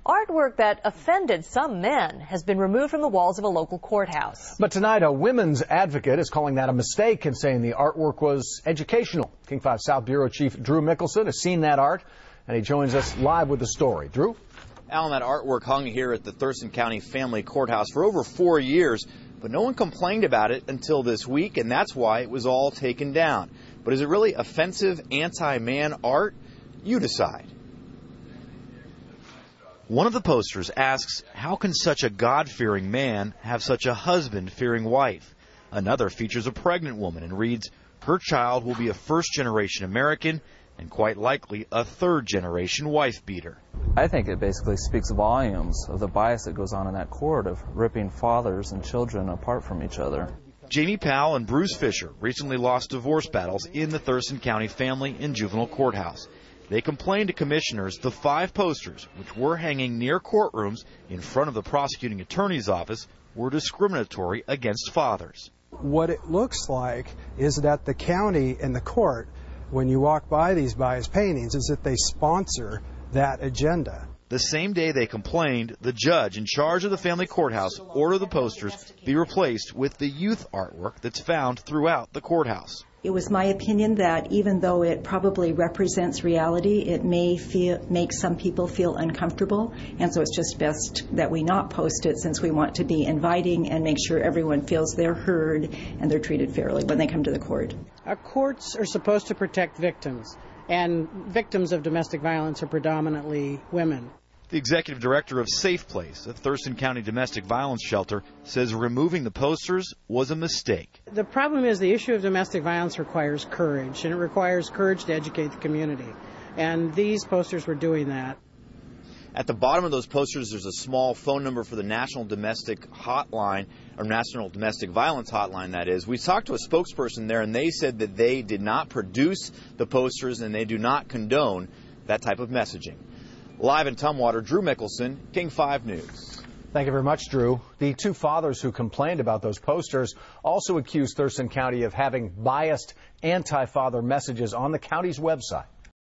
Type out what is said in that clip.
Artwork that offended some men has been removed from the walls of a local courthouse. But tonight, a women's advocate is calling that a mistake and saying the artwork was educational. King 5 South Bureau Chief Drew Mickelson has seen that art, and he joins us live with the story. Drew? Alan, that artwork hung here at the Thurston County Family Courthouse for over 4 years, but no one complained about it until this week, and that's why it was all taken down. But is it really offensive anti-man art? You decide. One of the posters asks, how can such a God-fearing man have such a husband-fearing wife? Another features a pregnant woman and reads, her child will be a first-generation American and quite likely a third-generation wife-beater. I think it basically speaks volumes of the bias that goes on in that court of ripping fathers and children apart from each other. Jamie Powell and Bruce Fisher recently lost divorce battles in the Thurston County Family and Juvenile Courthouse. They complained to commissioners the 5 posters, which were hanging near courtrooms in front of the prosecuting attorney's office, were discriminatory against fathers. What it looks like is that the county and the court, when you walk by these biased paintings, is that they sponsor that agenda. The same day they complained, the judge in charge of the family courthouse ordered the posters be replaced with the youth artwork that's found throughout the courthouse. It was my opinion that even though it probably represents reality, it may make some people feel uncomfortable, and so it's just best that we not post it since we want to be inviting and make sure everyone feels they're heard and they're treated fairly when they come to the court. Our courts are supposed to protect victims, and victims of domestic violence are predominantly women. The executive director of Safe Place, a Thurston County domestic violence shelter, says removing the posters was a mistake. The problem is the issue of domestic violence requires courage, and it requires courage to educate the community. And these posters were doing that. At the bottom of those posters, there's a small phone number for the National Domestic Hotline, or National Domestic Violence Hotline, that is. We talked to a spokesperson there, and they said that they did not produce the posters and they do not condone that type of messaging. Live in Tumwater, Drew Mickelson, King 5 News. Thank you very much, Drew. The 2 fathers who complained about those posters also accused Thurston County of having biased anti-father messages on the county's website.